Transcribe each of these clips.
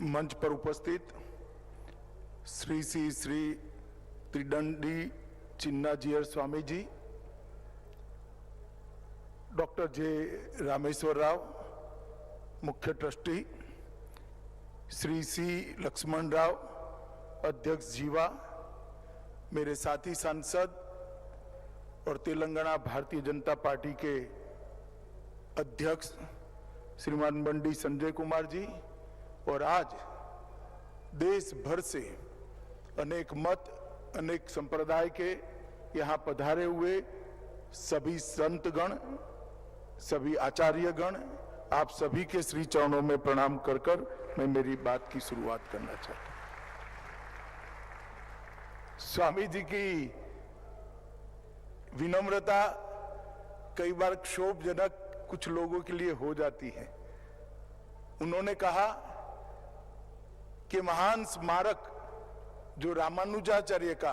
मंच पर उपस्थित श्री त्रिदंडी चिन्नाजीयर स्वामी जी, डॉक्टर जे रामेश्वर राव मुख्य ट्रस्टी, श्री सी लक्ष्मण राव अध्यक्ष जीवा, मेरे साथी सांसद और तेलंगाना भारतीय जनता पार्टी के अध्यक्ष श्रीमान बंडी संजय कुमार जी, और आज देश भर से अनेक मत, अनेक संप्रदाय के यहाँ पधारे हुए सभी संतगण, सभी आचार्यगण, आप सभी के श्री चरणों में प्रणाम कर कर मैं मेरी बात की शुरुआत करना चाहता हूं। स्वामी जी की विनम्रता कई बार क्षोभजनक कुछ लोगों के लिए हो जाती है। उन्होंने कहा कि महान स्मारक जो रामानुजाचार्य का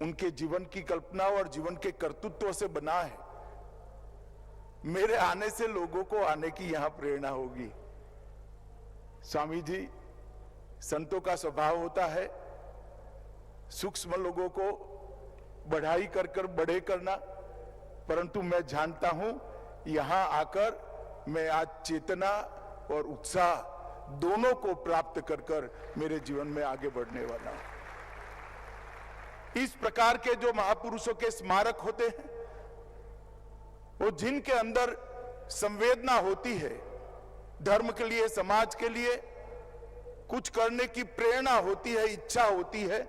उनके जीवन की कल्पना और जीवन के कर्तृत्व से बना है, मेरे आने से लोगों को आने की यहां प्रेरणा होगी। स्वामी जी, संतों का स्वभाव होता है सूक्ष्म लोगों को बढ़ाई कर कर बड़े करना, परंतु मैं जानता हूं यहां आकर मैं आज चेतना और उत्साह दोनों को प्राप्त कर कर मेरे जीवन में आगे बढ़ने वाला हूं। इस प्रकार के जो महापुरुषों के स्मारक होते हैं, वो जिनके अंदर संवेदना होती है, धर्म के लिए, समाज के लिए कुछ करने की प्रेरणा होती है, इच्छा होती है,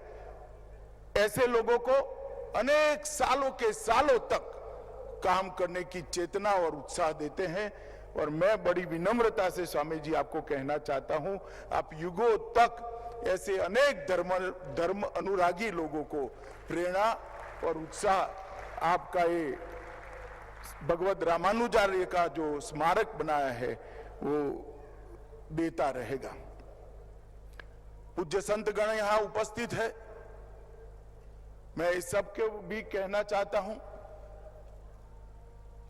ऐसे लोगों को अनेक सालों के सालों तक काम करने की चेतना और उत्साह देते हैं। और मैं बड़ी विनम्रता से स्वामी जी आपको कहना चाहता हूं, आप युगों तक ऐसे अनेक धर्म अनुरागी लोगों को प्रेरणा और उत्साह आपका ये भगवत रामानुजाचार्य का जो स्मारक बनाया है वो देता रहेगा। पूज्य संतगण यहां उपस्थित है, मैं इस सबके भी कहना चाहता हूं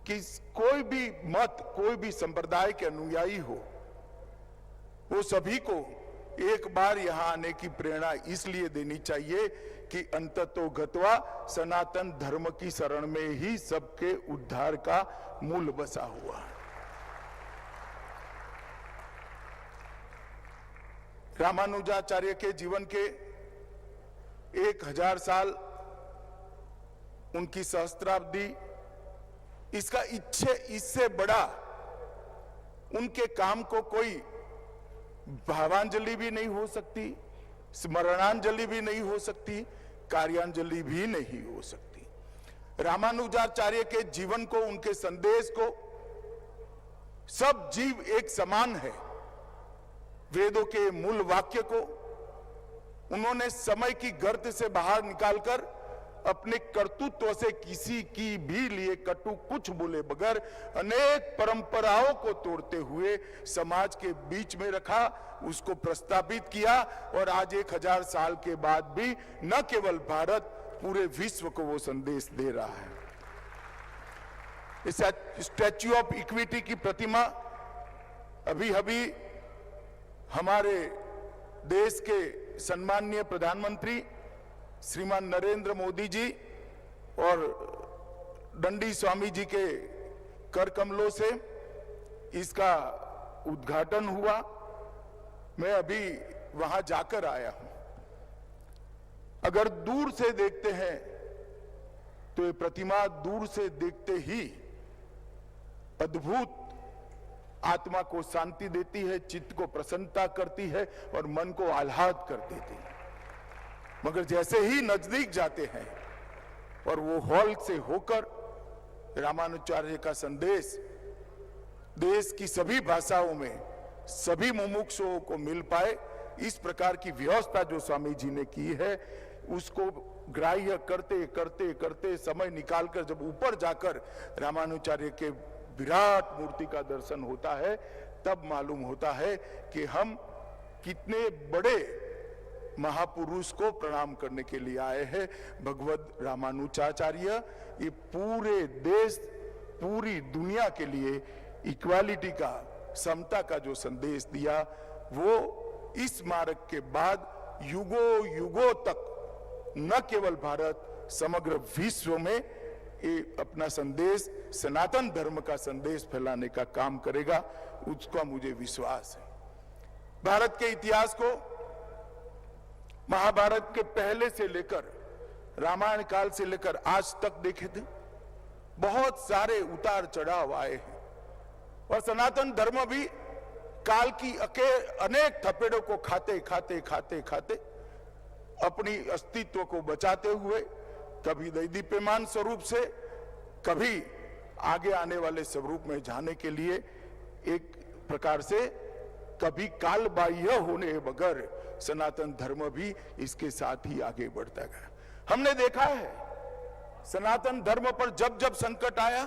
कि कोई भी मत, कोई भी संप्रदाय के अनुयायी हो, वो सभी को एक बार यहां आने की प्रेरणा इसलिए देनी चाहिए कि अंततो गत्वा सनातन धर्म की शरण में ही सबके उद्धार का मूल बसा हुआ है। रामानुजाचार्य के जीवन के 1000 साल, उनकी सहस्त्राब्दी, इसका इससे बड़ा उनके काम को कोई भावांजलि भी नहीं हो सकती, स्मरणांजलि भी नहीं हो सकती, कार्यांजलि भी नहीं हो सकती। रामानुजाचार्य के जीवन को, उनके संदेश को सब जीव एक समान है, वेदों के मूल वाक्य को उन्होंने समय की गर्त से बाहर निकालकर अपने कर्तृत्व से किसी की भी लिए कटु कुछ बोले बगैर अनेक परंपराओं को तोड़ते हुए समाज के बीच में रखा, उसको प्रस्तावित किया, और आज 1000 साल के बाद भी न केवल भारत, पूरे विश्व को वो संदेश दे रहा है। इस स्टैच्यू ऑफ इक्विटी की प्रतिमा अभी हमारे देश के सम्माननीय प्रधानमंत्री श्रीमान नरेंद्र मोदी जी और दंडी स्वामी जी के कर कमलों से इसका उद्घाटन हुआ। मैं अभी वहां जाकर आया हूं। अगर दूर से देखते हैं तो ये प्रतिमा दूर से देखते ही अद्भुत आत्मा को शांति देती है, चित्त को प्रसन्नता करती है और मन को आह्लाद कर देती है। मगर जैसे ही नजदीक जाते हैं और वो हॉल से होकर रामानुजाचार्य का संदेश देश की सभी भाषाओं में सभी मुमुक्षुओं को मिल पाए, इस प्रकार की व्यवस्था जो स्वामी जी ने की है, उसको ग्राह्य करते करते करते समय निकालकर जब ऊपर जाकर रामानुजाचार्य के विराट मूर्ति का दर्शन होता है, तब मालूम होता है कि हम कितने बड़े महापुरुष को प्रणाम करने के लिए आए हैं। भगवत रामानुजाचार्य ये पूरे देश, पूरी दुनिया के लिए इक्वालिटी का, समता का जो संदेश दिया, वो इस स्मारक के बाद युगों युगों तक न केवल भारत, समग्र विश्व में ये अपना संदेश, सनातन धर्म का संदेश फैलाने का काम करेगा, उसका मुझे विश्वास है। भारत के इतिहास को महाभारत के पहले से लेकर रामायण काल से लेकर आज तक देखे थे, बहुत सारे उतार चढ़ाव आए हैं और सनातन धर्म भी काल की अनेक थपेड़ों को खाते खाते खाते खाते अपनी अस्तित्व को बचाते हुए कभी दैदीप्यमान स्वरूप से, कभी आगे आने वाले स्वरूप में जाने के लिए एक प्रकार से कभी काल बाह्य होने बगैर सनातन धर्म भी इसके साथ ही आगे बढ़ता गया। हमने देखा है सनातन धर्म पर जब जब संकट आया,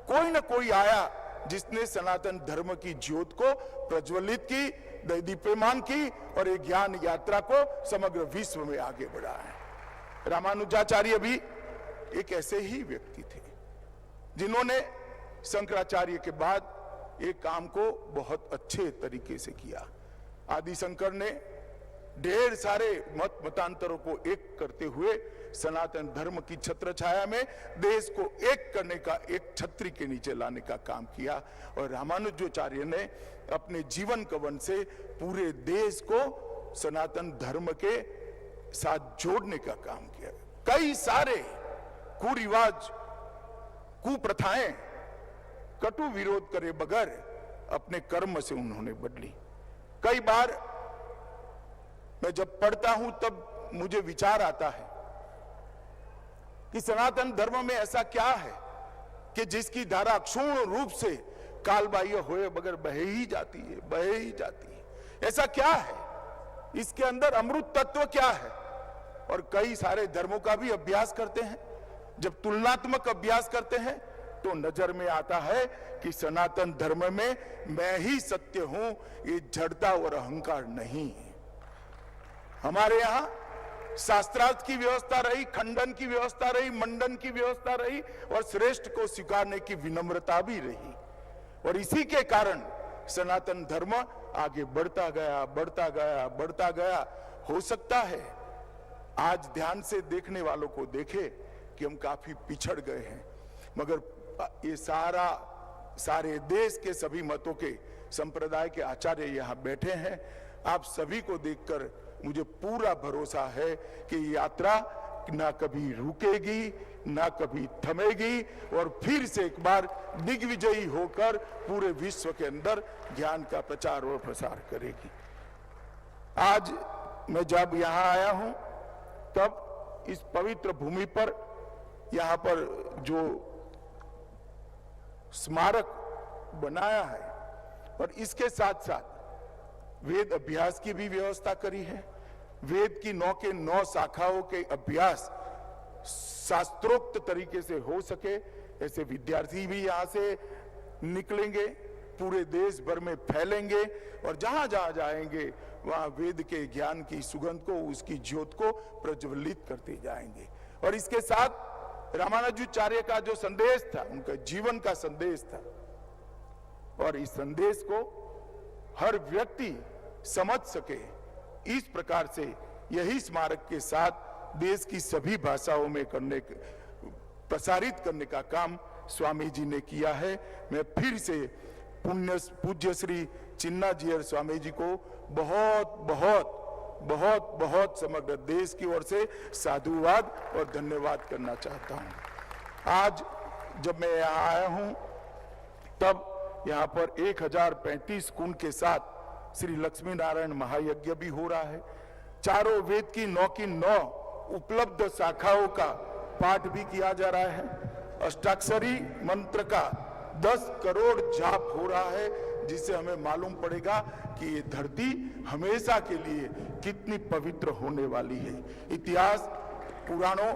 कोई न कोई आया जिसने सनातन धर्म की ज्योत को प्रज्वलित की, दैदीप्यमान की और एक ज्ञान यात्रा को समग्र विश्व में आगे बढ़ाया है। रामानुजाचार्य भी एक ऐसे ही व्यक्ति थे जिन्होंने शंकराचार्य के बाद एक काम को बहुत अच्छे तरीके से किया। आदि शंकर ने ढेर सारे मतांतरों को एक करते हुए सनातन धर्म की छत्र छाया में देश को एक करने का, एक छतरी के नीचे लाने का काम किया और रामानुजाचार्य ने अपने जीवन कवन से पूरे देश को सनातन धर्म के साथ जोड़ने का काम किया। कई सारे कुरिवाज, कुप्रथाएं कटु विरोध करे बगैर अपने कर्म से उन्होंने बदली। कई बार मैं जब पढ़ता हूं तब मुझे विचार आता है कि सनातन धर्म में ऐसा क्या है कि जिसकी धारा क्षुण्ण रूप से कालबाह्य होए बगैर बह ही जाती है, बह ही जाती है। ऐसा क्या है, इसके अंदर अमृत तत्व क्या है? और कई सारे धर्मों का भी अभ्यास करते हैं। जब तुलनात्मक अभ्यास करते हैं तो नजर में आता है कि सनातन धर्म में मैं ही सत्य हूं, ये जड़ता और अहंकार नहीं है। हमारे यहां शास्त्रार्थ की व्यवस्था रही, खंडन की व्यवस्था रही, मंडन की व्यवस्था रही और श्रेष्ठ को स्वीकारने की विनम्रता भी रही और इसी के कारण सनातन धर्म आगे बढ़ता गया, बढ़ता गया, बढ़ता गया। हो सकता है आज ध्यान से देखने वालों को देखे कि हम काफी पिछड़ गए हैं, मगर ये सारे देश के सभी मतों के संप्रदाय के आचार्य यहाँ बैठे हैं। आप सभी को देखकर मुझे पूरा भरोसा है कि यात्रा ना कभी रुकेगी, ना कभी थमेगी और फिर से एक बार दिग्विजयी होकर पूरे विश्व के अंदर ज्ञान का प्रचार और प्रसार करेगी। आज मैं जब यहाँ आया हूं तब इस पवित्र भूमि पर, यहाँ पर जो स्मारक बनाया है और इसके साथ साथ वेद अभ्यास की भी व्यवस्था करी है। वेद की 9 के 9 शाखाओं के अभ्यास शास्त्रोक्त तरीके से हो सके, ऐसे विद्यार्थी भी यहाँ से निकलेंगे, पूरे देश भर में फैलेंगे और जहां जहां जाएंगे वहां वेद के ज्ञान की सुगंध को, उसकी ज्योत को प्रज्वलित करते जाएंगे। और इसके साथ रामानुजाचार्य का जो संदेश था, उनका जीवन का संदेश था और इस संदेश को हर व्यक्ति समझ सके, इस प्रकार से यही स्मारक के साथ देश की सभी भाषाओं में प्रसारित करने का काम स्वामी जी ने किया है। मैं फिर से पूज्य श्री चिन्ना जीयर स्वामी जी को बहुत बहुत बहुत बहुत समग्र देश की ओर से साधुवाद और धन्यवाद करना चाहता हूं। आज जब मैं यहाँ आया हूं तब यहाँ पर 1035 कुंड के साथ श्री लक्ष्मी नारायण महायज्ञ भी हो रहा है। चारों वेद की 9 की 9 उपलब्ध शाखाओं का पाठ भी किया जा रहा है। अष्टाक्षरी मंत्र का 10 करोड़ जाप हो रहा है, जिससे हमें मालूम पड़ेगा कि ये धरती हमेशा के लिए कितनी पवित्र होने वाली है। इतिहास, पुराणों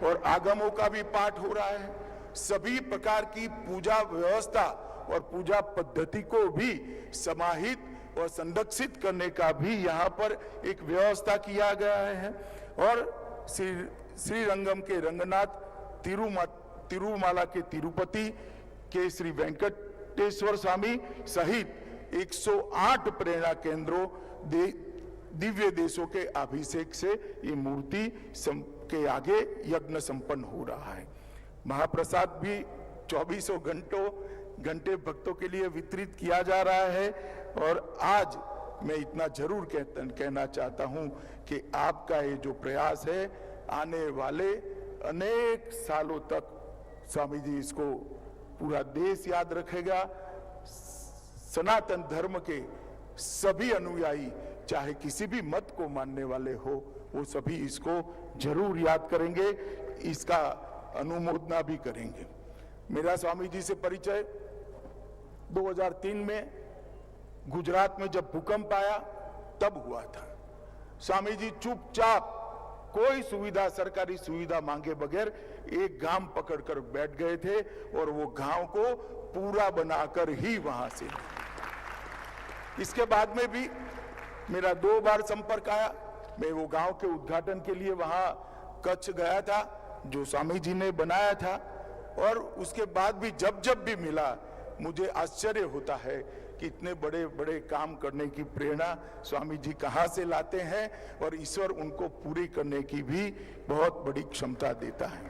और आगमों का भी पाठ हो रहा है। सभी प्रकार की पूजा व्यवस्था और पूजा पद्धति को भी समाहित और संरक्षित करने का भी यहाँ पर एक व्यवस्था किया गया है। और श्री रंगम के रंगनाथ, तिरुमाला के तिरुपति के श्री वेंकटेश्वर स्वामी सहित 108 प्रेरणा केंद्रों दिव्य देशों के अभिषेक से ये मूर्ति के आगे यज्ञ संपन्न हो रहा है। महाप्रसाद भी 24 घंटे भक्तों के लिए वितरित किया जा रहा है। और आज मैं इतना जरूर कहना चाहता हूं कि आपका ये जो प्रयास है, आने वाले अनेक सालों तक स्वामी जी इसको पूरा देश याद रखेगा। सनातन धर्म के सभी अनुयायी, चाहे किसी भी मत को मानने वाले हो, वो सभी इसको जरूर याद करेंगे, इसका अनुमोदना भी करेंगे। मेरा स्वामी जी से परिचय 2003 में गुजरात में जब भूकंप आया तब हुआ था। स्वामी जी चुपचाप कोई सुविधा, सरकारी सुविधा मांगे बगैर एक गांव पकड़कर बैठ गए थे और वो गांव को पूरा बनाकर ही वहां से। इसके बाद में भी मेरा 2 बार संपर्क आया। मैं वो गांव के उद्घाटन के लिए वहां कच्छ गया था, जो स्वामी जी ने बनाया था। और उसके बाद भी जब भी मिला, मुझे आश्चर्य होता है कि इतने बड़े बड़े काम करने की प्रेरणा स्वामी जी कहां से लाते हैं, और ईश्वर उनको पूरी करने की भी बहुत बड़ी क्षमता देता है।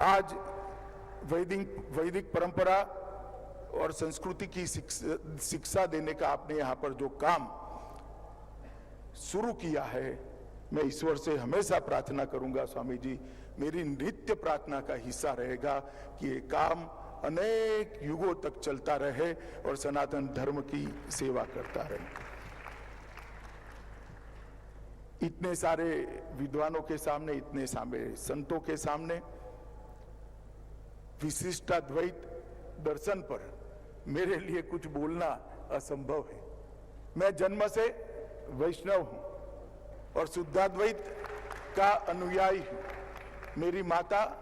आज वैदिक परंपरा और संस्कृति की शिक्षा देने का आपने यहाँ पर जो काम शुरू किया है, मैं ईश्वर से हमेशा प्रार्थना करूंगा, स्वामी जी मेरी नित्य प्रार्थना का हिस्सा रहेगा कि ये काम अनेक युगों तक चलता रहे और सनातन धर्म की सेवा करता रहे। इतने सारे विद्वानों के सामने, इतने सारे संतों के सामने विशिष्टाद्वैत दर्शन पर मेरे लिए कुछ बोलना असंभव है। मैं जन्म से वैष्णव हूं और शुद्धाद्वैत का अनुयायी हूं। मेरी माता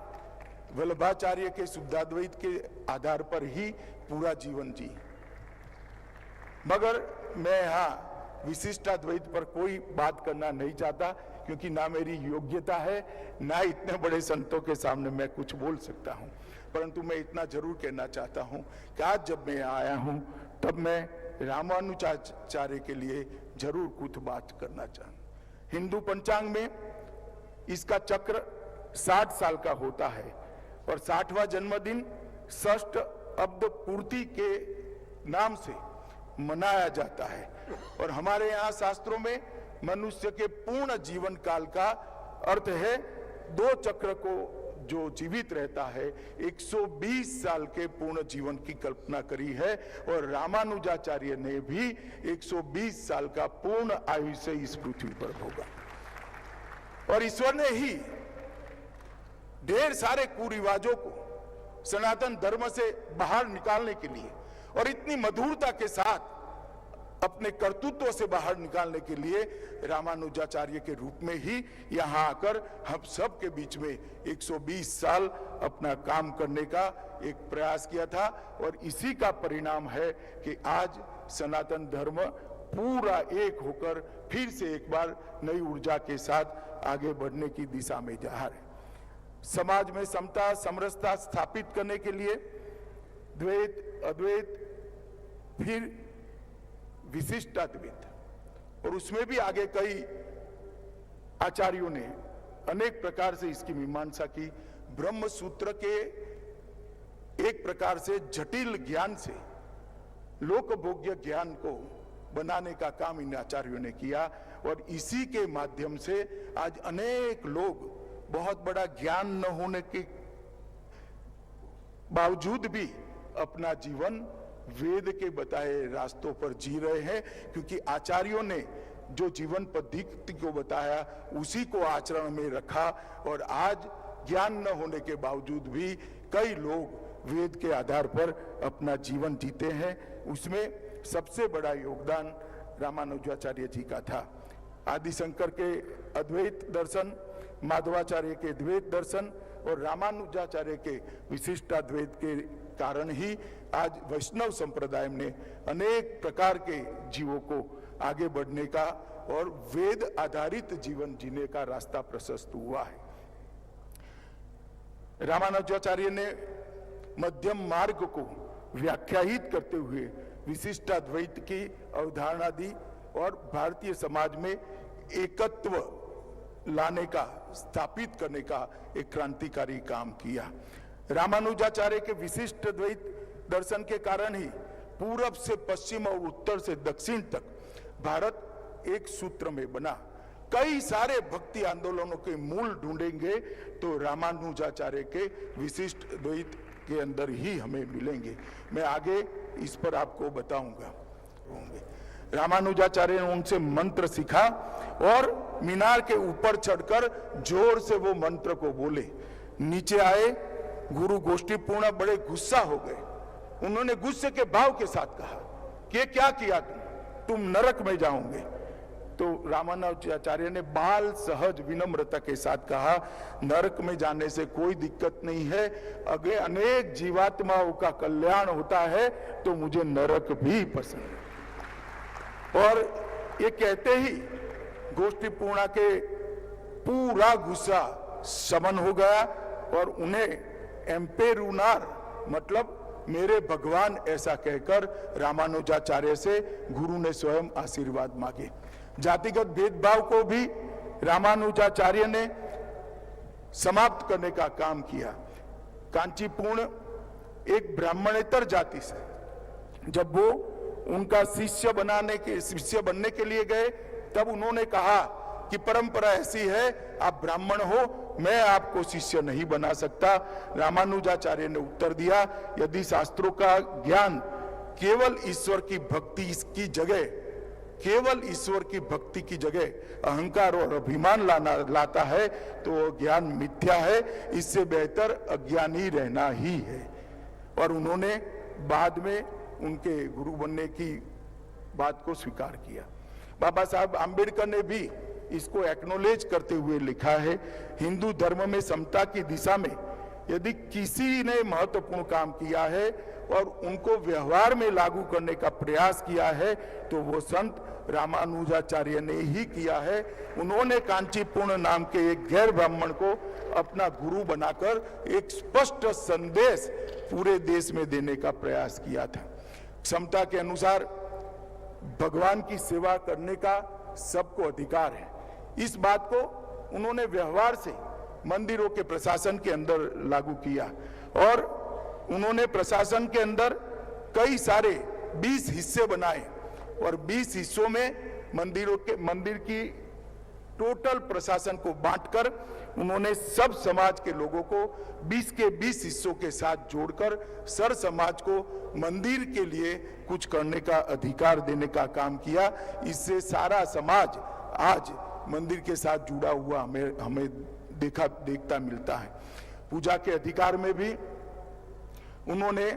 वल्लभाचार्य के शुद्धाद्वैत के आधार पर ही पूरा जीवन जी, मगर मैं यहाँ विशिष्टाद्वैत पर कोई बात करना नहीं चाहता, क्योंकि ना मेरी योग्यता है, ना इतने बड़े संतों के सामने मैं कुछ बोल सकता हूँ। परंतु मैं इतना जरूर कहना चाहता हूँ कि आज जब मैं आया हूँ, तब मैं रामानुजाचार्य के लिए जरूर कुछ बात करना चाहूँ। हिंदू पंचांग में इसका चक्र 60 साल का होता है और 60वां जन्मदिन षष्ठ अब्द पूर्ति के नाम से मनाया जाता है। और हमारे यहाँ शास्त्रों में मनुष्य के पूर्ण जीवन काल का अर्थ है 2 चक्र को जो जीवित रहता है, 120 साल के पूर्ण जीवन की कल्पना करी है। और रामानुजाचार्य ने भी 120 साल का पूर्ण आयुष्य इस पृथ्वी पर भोगा। और ईश्वर ने ही ढेर सारे कुरिवाजों को सनातन धर्म से बाहर निकालने के लिए और इतनी मधुरता के साथ अपने कर्तृत्व से बाहर निकालने के लिए रामानुजाचार्य के रूप में ही यहाँ आकर हम सब के बीच में 120 साल अपना काम करने का एक प्रयास किया था। और इसी का परिणाम है कि आज सनातन धर्म पूरा एक होकर फिर से एक बार नई ऊर्जा के साथ आगे बढ़ने की दिशा में जा रहा है। समाज में समता समरसता स्थापित करने के लिए द्वैत अद्वैत फिर विशिष्टाद्वैत, और उसमें भी आगे कई आचार्यों ने अनेक प्रकार से इसकी मीमांसा की। ब्रह्म सूत्र के एक प्रकार से जटिल ज्ञान से लोकभोग्य ज्ञान को बनाने का काम इन आचार्यों ने किया। और इसी के माध्यम से आज अनेक लोग बहुत बड़ा ज्ञान न होने के बावजूद भी अपना जीवन वेद के बताए रास्तों पर जी रहे हैं, क्योंकि आचार्यों ने जो जीवन पद्धति को बताया उसी को आचरण में रखा। और आज ज्ञान न होने के बावजूद भी कई लोग वेद के आधार पर अपना जीवन जीते हैं। उसमें सबसे बड़ा योगदान रामानुजाचार्य जी का था। आदिशंकर के अद्वैत दर्शन, माधवाचार्य के द्वैत दर्शन और रामानुजाचार्य के विशिष्टाद्वैत के कारण ही आज वैष्णव संप्रदाय ने अनेक प्रकार के जीवों को आगे बढ़ने का और वेद आधारित जीवन जीने का रास्ता प्रशस्त हुआ है। रामानुजाचार्य ने मध्यम मार्ग को व्याख्यायित करते हुए विशिष्टाद्वैत की अवधारणा दी और भारतीय समाज में एकत्व लाने का, स्थापित करने का एक क्रांतिकारी काम किया। रामानुजाचार्य के विशिष्ट द्वैत दर्शन के कारण ही पूरब से पश्चिम और उत्तर से दक्षिण तक भारत एक सूत्र में बना। कई सारे भक्ति आंदोलनों के मूल ढूंढेंगे तो रामानुजाचार्य के विशिष्ट द्वैत के अंदर ही हमें मिलेंगे। मैं आगे इस पर आपको बताऊंगा। रामानुजाचार्य ने उनसे मंत्र सीखा और मीनार के ऊपर चढ़कर जोर से वो मंत्र को बोले। नीचे आए गुरु गोष्ठीपूर्ण बड़े गुस्सा हो गए। उन्होंने गुस्से के भाव के साथ कहा कि क्या किया तुम नरक में जाओगे। तो रामानुजाचार्य ने बाल सहज विनम्रता के साथ कहा, नरक में जाने से कोई दिक्कत नहीं है, अगर अनेक जीवात्माओं का कल्याण होता है तो मुझे नरक भी पसंद है। और ये कहते ही गोष्ठीपूर्णा के पूरा गुस्सा शमन हो गया और उन्हें एम्पेरुनार मतलब मेरे भगवान ऐसा कहकर रामानुजाचार्य से गुरु ने स्वयं आशीर्वाद मांगे। जातिगत भेदभाव को भी रामानुजाचार्य ने समाप्त करने का काम किया। कांचीपुर्ण एक ब्राह्मणेतर जाति से जब वो उनका शिष्य बनने के लिए गए तब उन्होंने कहा कि परंपरा ऐसी है, आप ब्राह्मण हो, मैं आपको शिष्य नहीं बना सकता। रामानुजाचार्य ने उत्तर दिया, यदि शास्त्रों का ज्ञान केवल ईश्वर की भक्ति की जगह अहंकार और अभिमान लाता है तो ज्ञान मिथ्या है, इससे बेहतर अज्ञान ही रहना ही है। और उन्होंने बाद में उनके गुरु बनने की बात को स्वीकार किया। बाबा साहब आंबेडकर ने भी इसको एक्नॉलेज करते हुए लिखा है, हिंदू धर्म में समता की दिशा में यदि किसी ने महत्वपूर्ण काम किया है और उनको व्यवहार में लागू करने का प्रयास किया है तो वो संत रामानुजाचार्य ने ही किया है। उन्होंने कांचीपुर्ण नाम के एक गैर ब्राह्मण को अपना गुरु बनाकर एक स्पष्ट संदेश पूरे देश में देने का प्रयास किया था। क्षमता के अनुसार भगवान की सेवा करने का सबको अधिकार है। इस बात को उन्होंने व्यवहार से मंदिरों के प्रशासन के अंदर लागू किया और उन्होंने प्रशासन के अंदर कई सारे 20 हिस्से बनाए और 20 हिस्सों में मंदिर की टोटल प्रशासन को बांटकर उन्होंने सब समाज के लोगों को 20 के 20 हिस्सों के साथ जोड़कर सर समाज को मंदिर के लिए कुछ करने का अधिकार देने का काम किया। इससे सारा समाज आज मंदिर के साथ जुड़ा हुआ हमें देखता मिलता है। पूजा के अधिकार में भी उन्होंने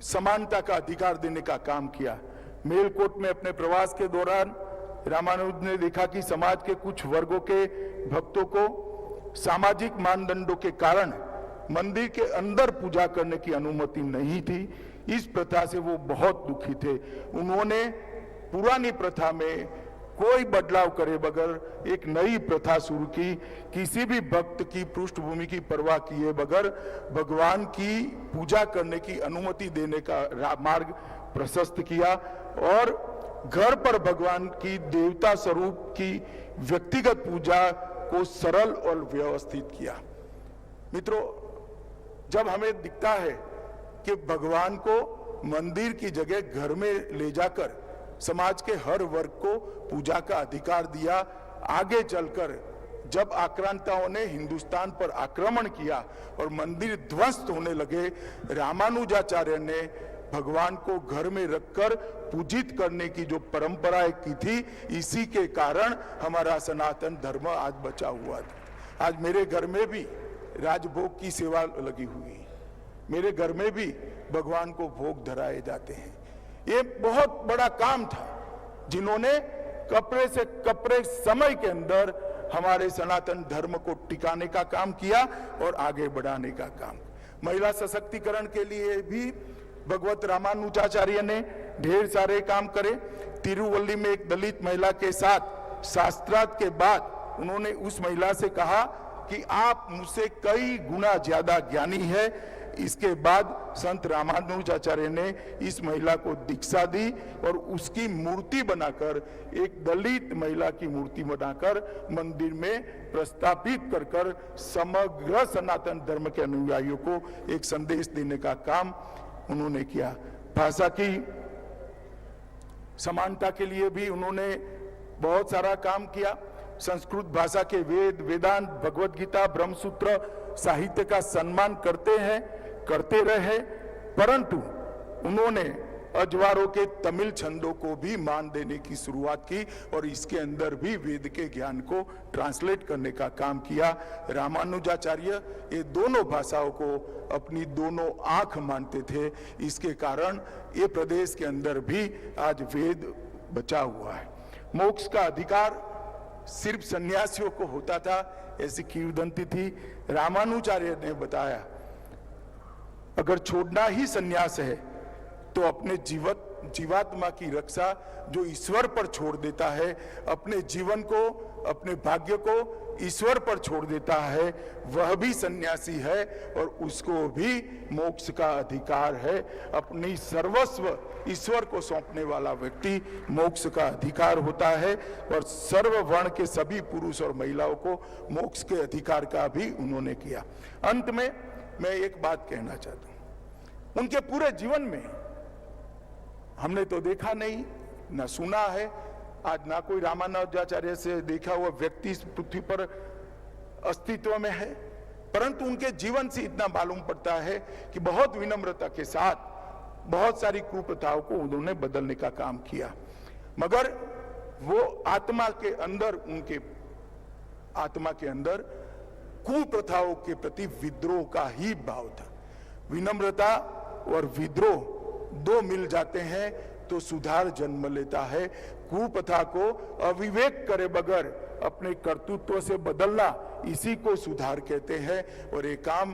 समानता का अधिकार देने का काम किया। मेलकोट में अपने प्रवास के दौरान रामानुज ने देखा कि समाज के कुछ वर्गों के भक्तों को सामाजिक मानदंडों के कारण मंदिर के अंदर पूजा करने की अनुमति नहीं थी। इस प्रथा से वो बहुत दुखी थे। उन्होंने पुरानी प्रथा में कोई बदलाव करे बगैर एक नई प्रथा शुरू की। किसी भी भक्त की पृष्ठभूमि की परवाह किए बगैर भगवान की पूजा करने की अनुमति देने का मार्ग प्रशस्त किया और घर पर भगवान की देवता स्वरूप की व्यक्तिगत पूजा को सरल और व्यवस्थित किया। मित्रों, जब हमें दिखता है कि भगवान को मंदिर की जगह घर में ले जाकर समाज के हर वर्ग को पूजा का अधिकार दिया, आगे चलकर जब आक्रांताओं ने हिंदुस्तान पर आक्रमण किया और मंदिर ध्वस्त होने लगे, रामानुजाचार्य ने भगवान को घर में रखकर पूजित करने की जो परंपराएं की थी, इसी के कारण हमारा सनातन धर्म आज बचा हुआ था। आज मेरे घर में भी राजभोग की सेवा लगी हुई है, मेरे घर में भी भगवान को भोग धराए जाते हैं। ये बहुत बड़ा काम था जिन्होंने कपड़े से कपड़े समय के अंदर हमारे सनातन धर्म को टिकाने का काम किया और आगे बढ़ाने का काम। महिला सशक्तिकरण के लिए भी भगवत रामानुजाचार्य ने ढेर सारे काम करे। तिरुवल्ली में एक दलित महिला के साथ शास्त्रार्थ के बाद उन्होंने उस महिला से कहा कि आप मुझसे कई गुना ज्यादा ज्ञानी है। इसके बाद संत रामानुजाचार्य ने इस महिला को दीक्षा दी और उसकी मूर्ति बनाकर, एक दलित महिला की मूर्ति बनाकर मंदिर में प्रस्थापित कर कर समग्र सनातन धर्म के अनुयायियों को एक संदेश देने का काम उन्होंने किया। भाषा की समानता के लिए भी उन्होंने बहुत सारा काम किया। संस्कृत भाषा के वेद, वेदांत, भगवत गीता, ब्रह्मसूत्र साहित्य का सम्मान करते रहे, परंतु उन्होंने अजवारों के तमिल छंदों को भी मान देने की शुरुआत की और इसके अंदर भी वेद के ज्ञान को ट्रांसलेट करने का काम किया। रामानुजाचार्य ये दोनों भाषाओं को अपनी दोनों आंख मानते थे। इसके कारण ये प्रदेश के अंदर भी आज वेद बचा हुआ है। मोक्ष का अधिकार सिर्फ सन्यासियों को होता था, ऐसी किंवदंती थी। रामानुजाचार्य ने बताया, अगर छोड़ना ही सन्यास है तो अपने जीवात्मा की रक्षा जो ईश्वर पर छोड़ देता है, अपने जीवन को, अपने भाग्य को ईश्वर पर छोड़ देता है, वह भी सन्यासी है और उसको भी मोक्ष का अधिकार है। अपनी सर्वस्व ईश्वर को सौंपने वाला व्यक्ति मोक्ष का अधिकार होता है और सर्व वर्ण के सभी पुरुष और महिलाओं को मोक्ष के अधिकार का भी उन्होंने किया। अंत में मैं एक बात कहना चाहता हूं, उनके पूरे जीवन में हमने तो देखा नहीं, ना सुना है, आज ना कोई रामानुजाचार्य से देखा हुआ व्यक्ति इस पृथ्वी पर अस्तित्व में है, परंतु उनके जीवन से इतना मालूम पड़ता है कि बहुत विनम्रता के साथ बहुत सारी कुप्रथाओं को उन्होंने बदलने का काम किया। मगर वो आत्मा के अंदर, उनके आत्मा के अंदर कुप्रथाओं के प्रति विद्रोह का ही भाव था। विनम्रता और विद्रोह दो मिल जाते हैं तो सुधार जन्म लेता है। कुप्रथा को अविवेक करे बगैर अपने कर्तृत्व से बदलना, इसी को सुधार कहते हैं और ये काम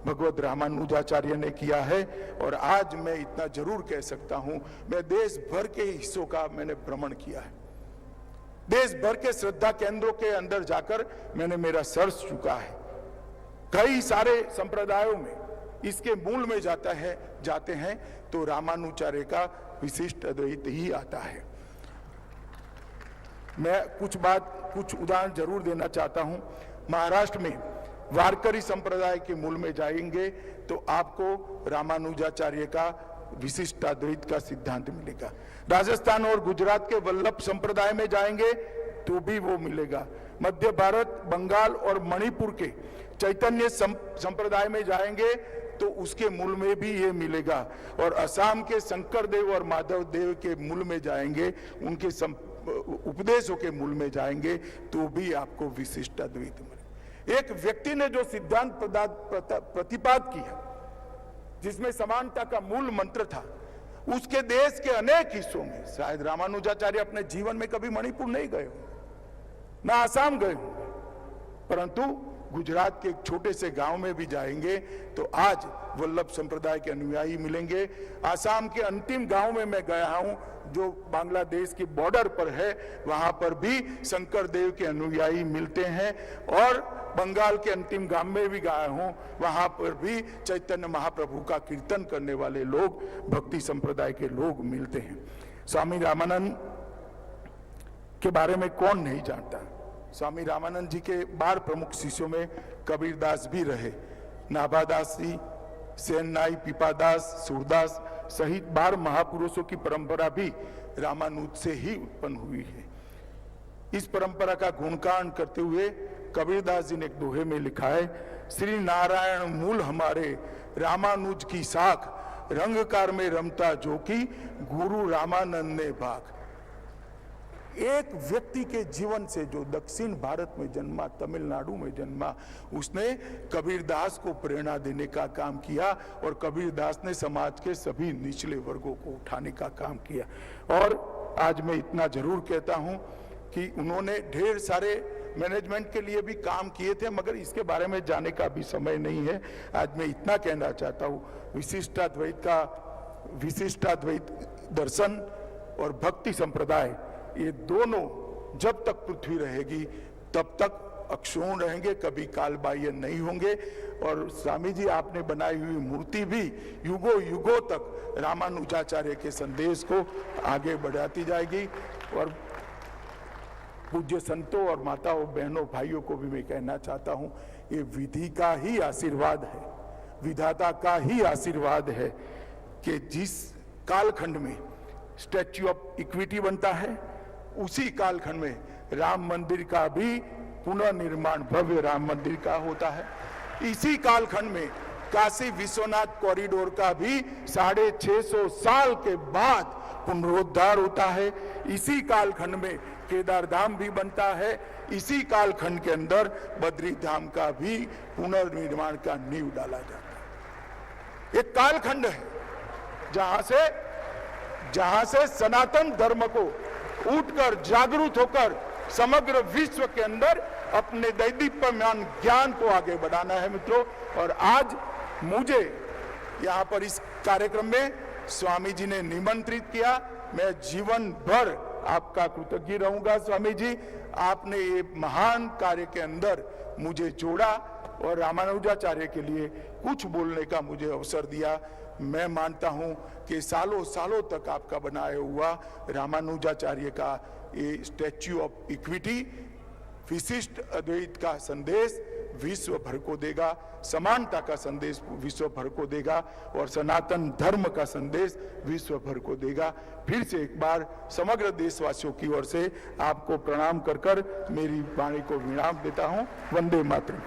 भगवत रामानुजाचार्य ने किया है। और आज मैं इतना जरूर कह सकता हूं, मैं देश भर के हिस्सों का मैंने भ्रमण किया है, देश भर के श्रद्धा केंद्रों के अंदर जाकर मैंने मेरा सर्च चुका है। कई सारे संप्रदायों में इसके मूल में जाते हैं तो रामानुजाचार्य का विशिष्ट अद्वैत ही आता है। मैं कुछ उदाहरण जरूर देना चाहता हूं। महाराष्ट्र में वारकरी संप्रदाय के मूल में जाएंगे तो आपको रामानुजाचार्य का विशिष्ट अद्वैत का सिद्धांत मिलेगा। राजस्थान और गुजरात के वल्लभ संप्रदाय में जाएंगे तो भी वो मिलेगा। मध्य भारत, बंगाल और मणिपुर के चैतन्य संप्रदाय में जाएंगे तो उसके मूल में भी ये मिलेगा। और असम के शंकर देव और माधव देव के मूल में जाएंगे, उनके उपदेशों के मूल में जाएंगे तो भी आपको विशिष्ट अद्वैत मिलेगा। एक व्यक्ति ने जो सिद्धांत प्रतिपाद किया, जिसमें समानता का मूल मंत्र था, उसके देश के अनेक हिस्सों में, शायद रामानुजाचार्य अपने जीवन में कभी मणिपुर नहीं गए होंगे, ना आसाम गए होंगे, परंतु गुजरात के एक छोटे से गांव में भी जाएंगे तो आज वल्लभ संप्रदाय के अनुयायी मिलेंगे। आसाम के अंतिम गांव में मैं गया हूं जो बांग्लादेश की बॉर्डर पर है, वहां पर भी शंकर देव के अनुयायी मिलते हैं। और बंगाल के अंतिम गांव में भी गया हूं, वहां पर भी चैतन्य महाप्रभु का कीर्तन करने वाले लोग, भक्ति संप्रदाय के लोग मिलते हैं। स्वामी रामानंद के बारे में कौन नहीं जानता। स्वामी रामानंद जी के 12 प्रमुख शिष्यों में कबीरदास भी रहे। नाभादास जी, सेननाई, पीपादास, सूरदास सहित 12 महापुरुषों की परंपरा भी रामानुज से ही उत्पन्न हुई है। इस परंपरा का गुणगान करते हुए कबीरदास जी ने एक दोहे में लिखा है, श्री नारायण मूल हमारे, रामानुज की शाख, रंगकार में रमता जो की, गुरु रामानंद ने भाग। एक व्यक्ति के जीवन से जो दक्षिण भारत में जन्मा, तमिलनाडु में जन्मा, उसने कबीरदास को प्रेरणा देने का काम किया और कबीरदास ने समाज के सभी निचले वर्गों को उठाने का काम किया। और आज मैं इतना जरूर कहता हूं कि उन्होंने ढेर सारे मैनेजमेंट के लिए भी काम किए थे, मगर इसके बारे में जाने का भी समय नहीं है। आज मैं इतना कहना चाहता हूं, विशिष्टाद्वैत दर्शन और भक्ति संप्रदाय, ये दोनों जब तक पृथ्वी रहेगी तब तक अक्षुण्ण रहेंगे, कभी कालबाह्य नहीं होंगे। और स्वामी जी आपने बनाई हुई मूर्ति भी युगों युगों तक रामानुजाचार्य के संदेश को आगे बढ़ाती जाएगी। और पूज्य संतों और माताओं, बहनों, भाइयों को भी मैं कहना चाहता हूं, ये विधि का ही आशीर्वाद है, विधाता का ही आशीर्वाद है कि जिस कालखंड में स्टैच्यू ऑफ इक्विटी बनता है, उसी कालखंड में राम मंदिर का भी पुनर्निर्माण, भव्य राम मंदिर का होता है। इसी कालखंड में काशी विश्वनाथ कॉरिडोर का भी 650 साल के बाद पुनरुद्धार होता है। इसी कालखंड में केदार धाम भी बनता है। इसी कालखंड के अंदर बद्री धाम का भी पुनर्निर्माण का नींव डाला जाता है। एक कालखंड है जहां से सनातन धर्म को उठकर जागरूक होकर समग्र विश्व के अंदर अपने दैदीप्यमान ज्ञान को आगे बढ़ाना है मित्रों। और आज मुझे यहाँ पर इस कार्यक्रम में स्वामी जी ने निमंत्रित किया। मैं जीवन भर आपका कृतज्ञ रहूंगा स्वामी जी, आपने ये महान कार्य के अंदर मुझे जोड़ा और रामानुजाचार्य के लिए कुछ बोलने का मुझे अवसर दिया। मैं मानता हूं कि सालों सालों तक आपका बनाया हुआ रामानुजाचार्य का ये स्टैच्यू ऑफ इक्विटी विशिष्ट अद्वैत का संदेश विश्व भर को देगा, समानता का संदेश विश्व भर को देगा और सनातन धर्म का संदेश विश्व भर को देगा। फिर से एक बार समग्र देशवासियों की ओर से आपको प्रणाम कर मेरी वाणी को विराम देता हूं। वंदे मातरम।